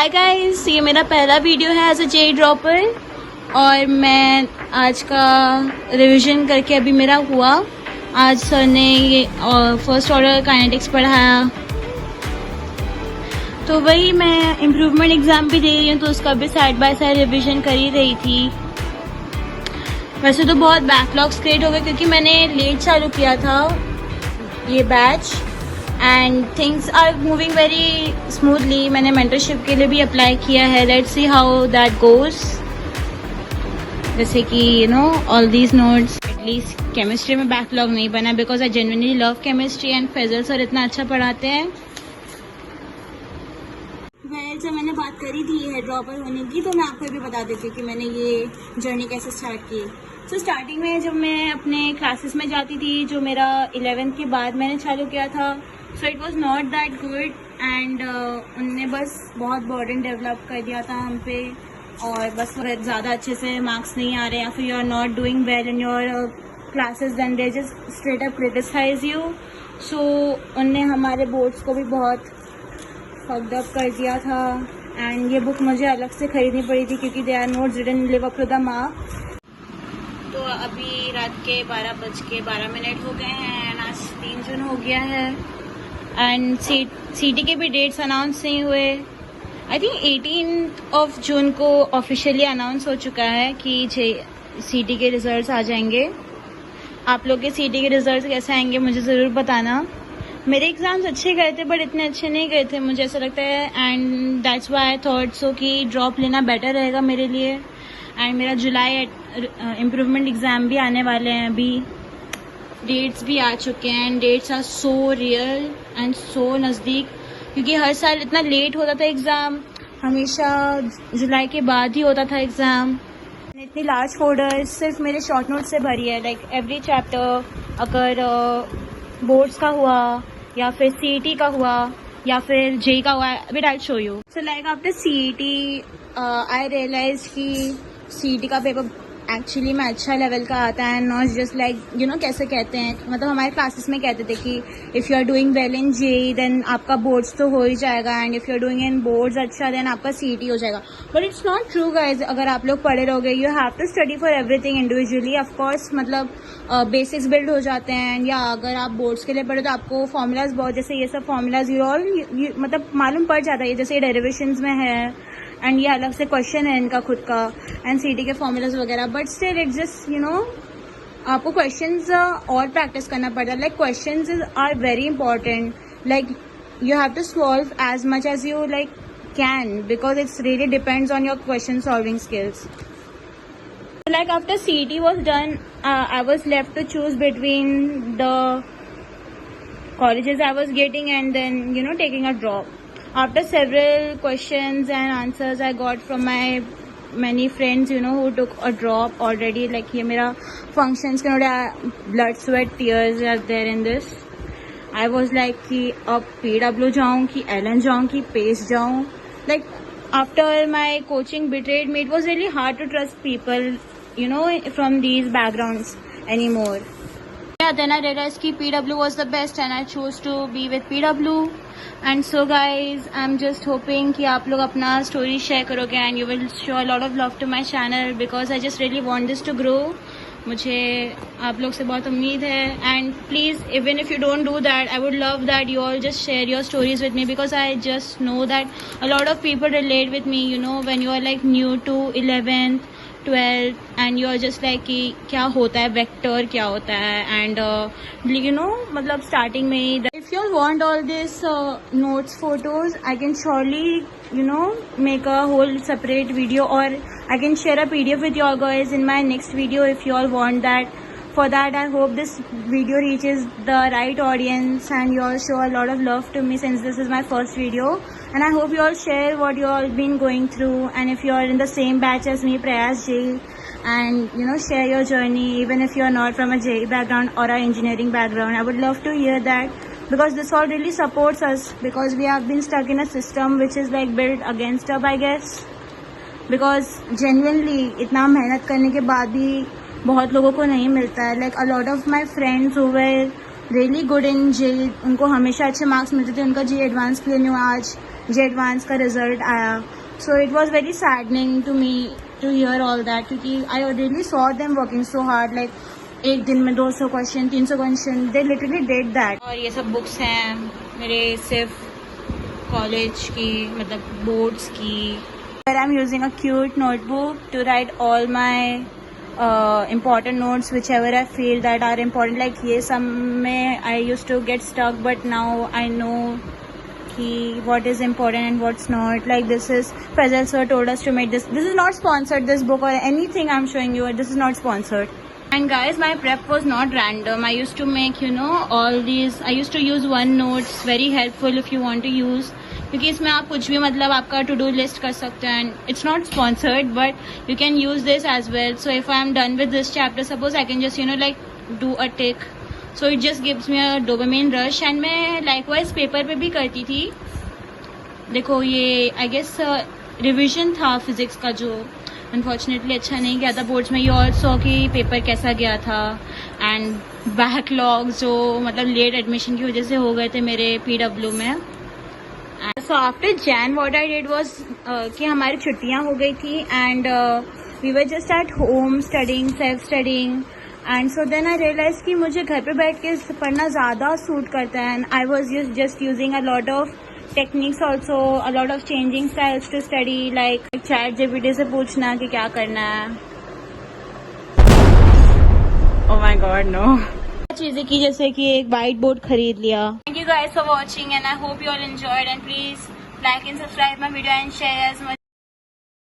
Hi guys, ये मेरा पहला वीडियो है एज अ जेई ड्रॉपर और मैं आज का रिवीजन करके अभी मेरा हुआ। आज सर ने ये फर्स्ट ऑर्डर काइनेटिक्स पढ़ाया, तो वही मैं इम्प्रूवमेंट एग्ज़ाम भी दे रही हूँ, तो उसका भी साइड बाय साइड रिवीजन कर ही रही थी। वैसे तो बहुत बैकलॉग्स क्रिएट हो गए क्योंकि मैंने लेट चालू किया था ये batch and things are moving very smoothly. मैंने मेंटरशिप के लिए भी अप्लाई किया है, let's see how that goes. जैसे कि you know all these notes, at least chemistry में बैकलॉग नहीं बना because I genuinely love chemistry and Faizal sir इतना अच्छा पढ़ाते हैं। जब मैंने बात करी थी है ड्रॉपर होने की, तो मैं आपको भी बता देती हूँ कि मैंने ये जर्नी कैसे स्टार्ट की। सो स्टार्टिंग में जब मैं अपने क्लासेस में जाती थी, जो मेरा 11th के बाद मैंने चालू किया था, सो it was not that good and उनने बस बहुत बर्डन डेवलप कर दिया था हम पे, और बस ज़्यादा अच्छे से मार्क्स नहीं आ रहे या फिर you are not doing well in your classes, then they just straight up criticise you. So उनने हमारे बोर्ड्स को भी बहुत फक्ड अप कर दिया था एंड ये बुक मुझे अलग से खरीदनी पड़ी थी क्योंकि they are not didn't live up to the mark. तो अभी रात के 12:12 हो गए हैं एंड आज 3 जून हो गया है एंड सीटी के भी डेट्स अनाउंस नहीं हुए। आई थिंक 18 जून को ऑफिशियली अनाउंस हो चुका है कि सीटी के रिजल्ट्स आ जाएंगे। आप लोग के सीटी के रिजल्ट्स कैसे आएंगे मुझे ज़रूर बताना। मेरे एग्ज़ाम्स अच्छे गए थे बट इतने अच्छे नहीं गए थे मुझे ऐसा लगता है, and that's why I thought so कि ड्रॉप लेना बेटर रहेगा मेरे लिए। एंड मेरा जुलाई इम्प्रूवमेंट एग्ज़ाम भी आने वाले हैं, अभी डेट्स भी आ चुके हैं and dates are so real and so नज़दीक, क्योंकि हर साल इतना लेट होता था एग्ज़ाम, हमेशा जुलाई के बाद ही होता था एग्ज़ाम। इतनी लार्ज फोल्डर सिर्फ मेरे शॉर्ट नोट से भरी है, लाइक एवरी चैप्टर, अगर बोर्ड्स का हुआ या फिर सीईटी का हुआ या फिर जेई का हुआ, अभी I show you. So like after CET I realize कि सीईटी का पेपर एक्चुअली में अच्छा लेवल का आता है, not just like you know कैसे कहते हैं, मतलब हमारे क्लासेस में कहते थे कि if you are doing well in JEE then आपका बोर्ड्स तो हो ही जाएगा, and if you are doing in boards अच्छा देन आपका सीईटी हो जाएगा। But it's not true guys. अगर आप लोग पढ़े रहोगे, you have to study for everything individually. Of course मतलब बेसिक्स बिल्ड हो जाते हैं, या अगर आप बोर्ड्स के लिए पढ़े तो आपको फॉर्मूलाज बहुत, जैसे ये सब फॉर्मूलाज यू ऑल मतलब मालूम पड़ जाता है, जैसे डेरिवेशंस में है एंड ये अलग से क्वेश्चन है इनका खुद का, एंड सीटी के फॉर्मूलाज वगैरह। But still it just you know आपको क्वेश्चंस और प्रैक्टिस करना पड़ता है। Like questions are very important, like you have to solve as much as you like can, because it's really depends on your question solving skills. Like after CET was done, I was left to choose between the colleges I was getting and then you know taking a drop. After several questions and answers I got from my many friends, you know, who took a drop already, like ये मेरा functions के blood sweat tears are there in this. I was like कि अब PW जाऊँ कि LN जाऊँ कि PACE जाऊँ. Like after my coaching betrayed me, it was really hard to trust people, you know, from these backgrounds anymore. Yeah, then I realized कि PW was the best and I chose to be with PW. And so guys, I'm just hoping कि आप लोग अपना story share करोगे and you will show a lot of love to my channel because I just really want this to grow. मुझे आप लोग से बहुत उम्मीद है, and please even if you don't do that, I would love that you all just share your stories with me because I just know that a lot of people relate with me, you know, when you are like new to 11th 12 and you are just like कि क्या होता है vector, क्या होता है, and you know मतलब starting में ही। If you want all this notes photos I can surely you know make a whole separate video, or I can share a PDF with you all guys in my next video if you all want that. For that I hope this video reaches the right audience and you all show a lot of love to me since this is my first video, and I hope you all share what you all been going through, and if you are in the same batch as me, Prayas J, and you know share your journey even if you are not from a JE background or a engineering background. I would love to hear that because this all really supports us, because we have been stuck in a system which is like built against us, I guess, because genuinely इतना मेहनत करने के बाद भी बहुत लोगों को नहीं मिलता है। Like a lot of my friends who were really good in JEE, उनको हमेशा अच्छे मार्क्स मिलते थे, उनका JEE एडवांस क्लियर नहीं हुआ आज जे एडवांस का रिजल्ट आया. So it was very saddening to me to hear all that, क्योंकि I really saw them working so hard. Like एक दिन में 200 question, 300 question, they literally did that. और ये सब बुक्स हैं मेरे सिर्फ कॉलेज की, मतलब बोर्ड्स की. I am using a cute notebook to write all my important notes whichever I feel that are important. Like ये सब में I used to get stuck, but now I know कि what is important and what's not. Like this is Fazal sir told us to make this. This is not sponsored, this book or anything I'm showing you. This is not sponsored. And guys, my prep was not random. I used to make, you know, all these. I used to use OneNote. Very helpful if you want to use. क्योंकि इसमें आप कुछ भी, मतलब आपका to do list कर सकते हैं. And it's not sponsored but you can use this as well. So if I am done with this chapter, suppose I can just you know like do a tick. So it just gives me a dopamine rush. And मैं likewise paper पे भी करती थी. देखो ये I guess revision था physics का, जो अनफॉर्चुनेटली अच्छा नहीं गया था बोर्ड्स में. यू ऑल्सो कि पेपर कैसा गया था. एंड बैकलॉग जो मतलब लेट एडमिशन की वजह से हो गए थे मेरे PW में. So after JEE what I did was कि हमारी छुट्टियां हो गई थी and we were just at home studying, self studying. And so then I realize कि मुझे घर पे बैठ के पढ़ना ज़्यादा सूट करता है. And I was just using a lot of techniques also, a lot of changing styles to study. Like ChatGPT से पूछना कि क्या करना है. Oh my god no. चीजें की जैसे कि एक वाइट बोर्ड खरीद लिया. Thank you guys for watching and I hope you all enjoyed. And please like and subscribe my video and share as much